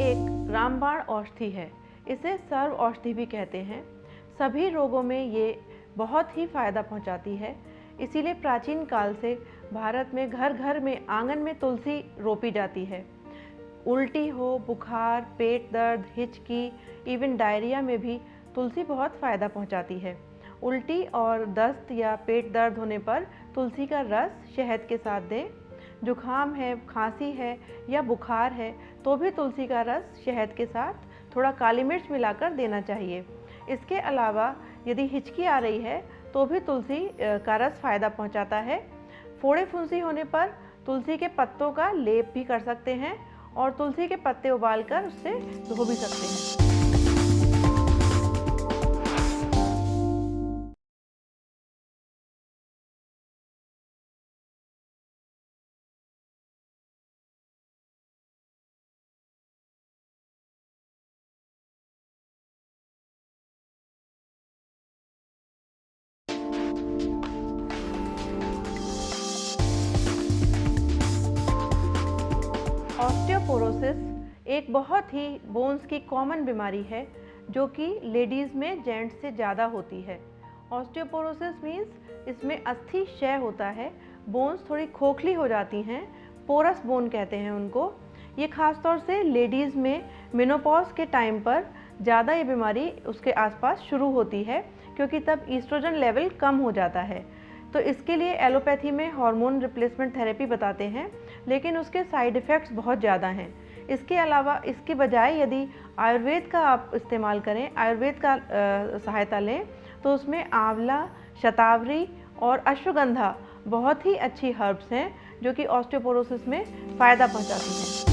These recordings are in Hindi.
एक रामबाण औषधि है। इसे सर्व औषधि भी कहते हैं। सभी रोगों में ये बहुत ही फायदा पहुंचाती है। इसीलिए प्राचीन काल से भारत में घर घर में आंगन में तुलसी रोपी जाती है। उल्टी हो, बुखार, पेट दर्द, हिचकी, इवन डायरिया में भी तुलसी बहुत फ़ायदा पहुंचाती है। उल्टी और दस्त या पेट दर्द होने पर तुलसी का रस शहद के साथ दें। जुखाम है, खांसी है या बुखार है तो भी तुलसी का रस शहद के साथ थोड़ा काली मिर्च मिलाकर देना चाहिए। इसके अलावा यदि हिचकी आ रही है तो भी तुलसी का रस फ़ायदा पहुंचाता है। फोड़े फुंसी होने पर तुलसी के पत्तों का लेप भी कर सकते हैं और तुलसी के पत्ते उबालकर उससे धो भी सकते हैं। ऑस्टियोपोरोसिस एक बहुत ही बोन्स की कॉमन बीमारी है जो कि लेडीज़ में जेंट्स से ज़्यादा होती है। ऑस्टियोपोरोसिस मीन्स इसमें अस्थि क्षय होता है, बोन्स थोड़ी खोखली हो जाती हैं, पोरस बोन कहते हैं उनको। ये खासतौर से लेडीज़ में मेनोपॉज के टाइम पर ज़्यादा ये बीमारी उसके आसपास शुरू होती है क्योंकि तब ईस्ट्रोजन लेवल कम हो जाता है। तो इसके लिए एलोपैथी में हार्मोन रिप्लेसमेंट थेरेपी बताते हैं, लेकिन उसके साइड इफ़ेक्ट्स बहुत ज़्यादा हैं। इसके अलावा इसके बजाय यदि आयुर्वेद का आप इस्तेमाल करें, आयुर्वेद का सहायता लें तो उसमें आंवला, शतावरी और अश्वगंधा बहुत ही अच्छी हर्ब्स हैं जो कि ऑस्टियोपोरोसिस में फ़ायदा पहुंचाती हैं।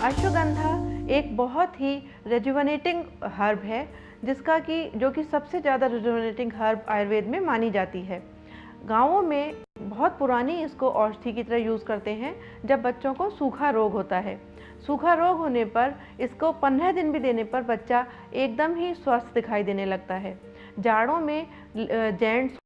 अश्वगंधा एक बहुत ही रेजुवेनेटिंग हर्ब है जो कि सबसे ज़्यादा रेजुवेनेटिंग हर्ब आयुर्वेद में मानी जाती है। गाँवों में बहुत पुरानी इसको औषधि की तरह यूज़ करते हैं जब बच्चों को सूखा रोग होता है। सूखा रोग होने पर इसको 15 दिन भी देने पर बच्चा एकदम ही स्वस्थ दिखाई देने लगता है। जाड़ों में जेंट्स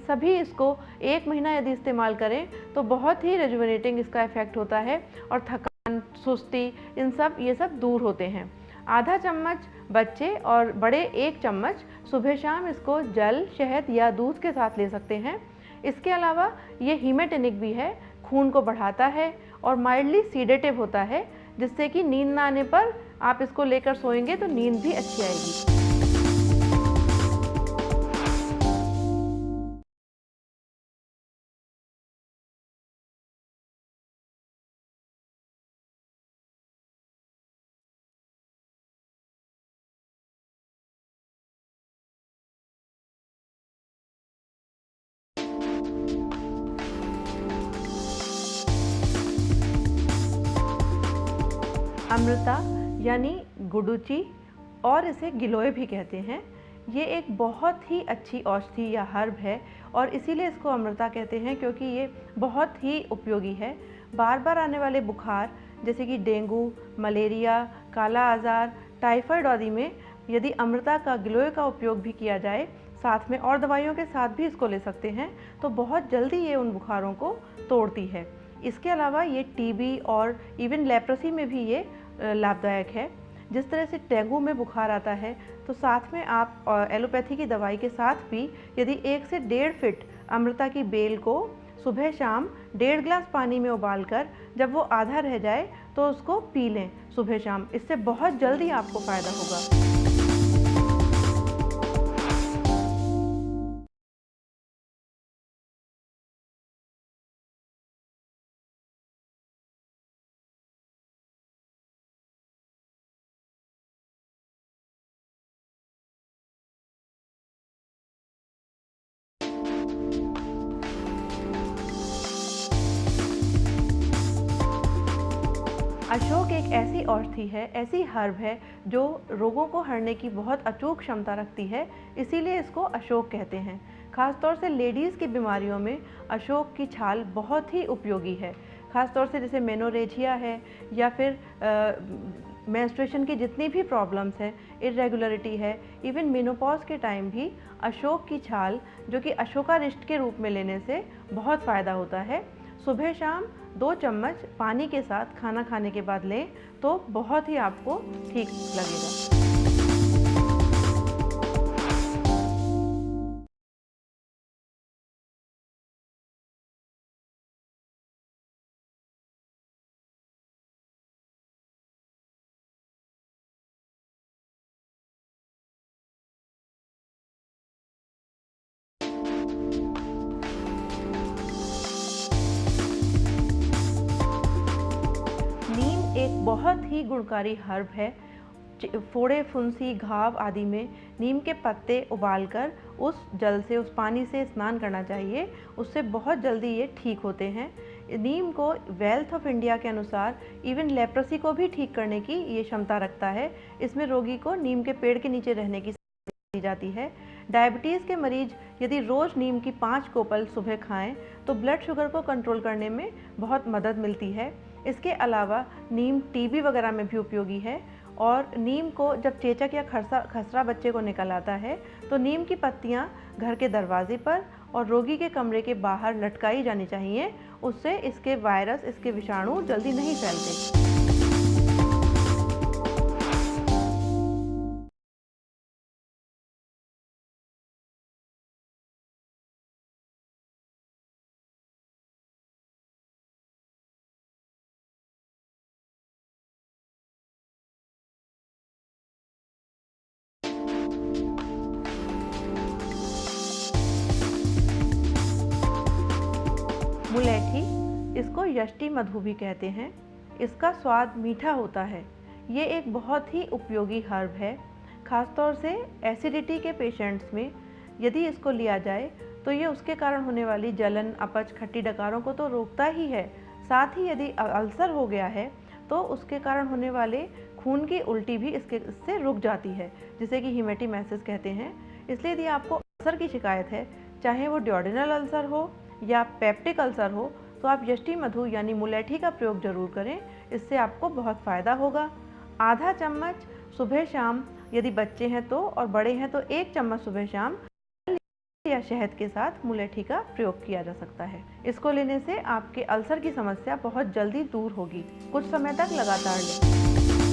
सभी इसको 1 महीना यदि इस्तेमाल करें तो बहुत ही रेजुवेनेटिंग इसका इफ़ेक्ट होता है और थकान, सुस्ती ये सब दूर होते हैं। आधा चम्मच बच्चे और बड़े 1 चम्मच सुबह शाम इसको जल, शहद या दूध के साथ ले सकते हैं। इसके अलावा ये हीमेटेनिक भी है, खून को बढ़ाता है और माइल्डली सीडेटिव होता है, जिससे कि नींद ना आने पर आप इसको लेकर सोएंगे तो नींद भी अच्छी आएगी। अमृता यानी गुडुचि और इसे गिलोय भी कहते हैं। ये एक बहुत ही अच्छी औषधि या हर्ब है और इसीलिए इसको अमृता कहते हैं क्योंकि ये बहुत ही उपयोगी है। बार बार आने वाले बुखार जैसे कि डेंगू, मलेरिया, काला आज़ार, टाइफाइड आदि में यदि अमृता का गिलोय का उपयोग भी किया जाए, साथ में और दवाइयों के साथ भी इसको ले सकते हैं, तो बहुत जल्दी ये उन बुखारों को तोड़ती है। इसके अलावा ये टीबी और इवन लेप्रोसी में भी ये लाभदायक है। जिस तरह से डेंगू में बुखार आता है तो साथ में आप एलोपैथी की दवाई के साथ भी यदि 1 से 1.5 फीट अमृता की बेल को सुबह शाम 1.5 गिलास पानी में उबालकर जब वो आधा रह जाए तो उसको पी लें सुबह शाम। इससे बहुत जल्दी आपको फ़ायदा होगा। अशोक एक ऐसी औषधि है, ऐसी हर्ब है जो रोगों को हरने की बहुत अचूक क्षमता रखती है, इसीलिए इसको अशोक कहते हैं। खासतौर से लेडीज़ की बीमारियों में अशोक की छाल बहुत ही उपयोगी है। खासतौर से जैसे मेनोरेजिया है या फिर मेंस्ट्रुएशन की जितनी भी प्रॉब्लम्स हैं, इरेगुलरिटी है, इवन मेनोपॉज के टाइम भी अशोक की छाल जो कि अशोकारिष्ट के रूप में लेने से बहुत फ़ायदा होता है। सुबह शाम 2 चम्मच पानी के साथ खाना खाने के बाद लें तो बहुत ही आपको ठीक लगेगा। नीम एक बहुत ही गुणकारी हर्ब है। फोड़े, फुंसी, घाव आदि में नीम के पत्ते उबालकर उस जल से, उस पानी से स्नान करना चाहिए, उससे बहुत जल्दी ये ठीक होते हैं। नीम को वेल्थ ऑफ इंडिया के अनुसार इवन लेप्रोसी को भी ठीक करने की ये क्षमता रखता है। इसमें रोगी को नीम के पेड़ के नीचे रहने की दी जाती है। डायबिटीज़ के मरीज यदि रोज़ नीम की 5 कोपल सुबह खाएं तो ब्लड शुगर को कंट्रोल करने में बहुत मदद मिलती है। इसके अलावा नीम टीबी वगैरह में भी उपयोगी है। और नीम को जब चेचक या खसरा बच्चे को निकल आता है तो नीम की पत्तियां घर के दरवाजे पर और रोगी के कमरे के बाहर लटकाई जानी चाहिए। उससे इसके वायरस, इसके विषाणु जल्दी नहीं फैलते। मुलैठी, इसको यष्टि मधु भी कहते हैं। इसका स्वाद मीठा होता है। ये एक बहुत ही उपयोगी हर्ब है। ख़ासतौर से एसिडिटी के पेशेंट्स में यदि इसको लिया जाए तो ये उसके कारण होने वाली जलन, अपच, खट्टी डकारों को तो रोकता ही है, साथ ही यदि अल्सर हो गया है तो उसके कारण होने वाले खून की उल्टी भी इससे रुक जाती है, जिसे कि हीमेटिमेसिस कहते हैं। इसलिए यदि आपको अल्सर की शिकायत है, चाहे वो ड्यूडेनल अल्सर हो या पेप्टिक अल्सर हो, तो आप यष्टि मधु यानी मुलैठी का प्रयोग जरूर करें। इससे आपको बहुत फ़ायदा होगा। आधा चम्मच सुबह शाम, यदि बच्चे हैं तो, और बड़े हैं तो 1 चम्मच सुबह शाम या शहद के साथ मुलैठी का प्रयोग किया जा सकता है। इसको लेने से आपके अल्सर की समस्या बहुत जल्दी दूर होगी। कुछ समय तक लगातार लें।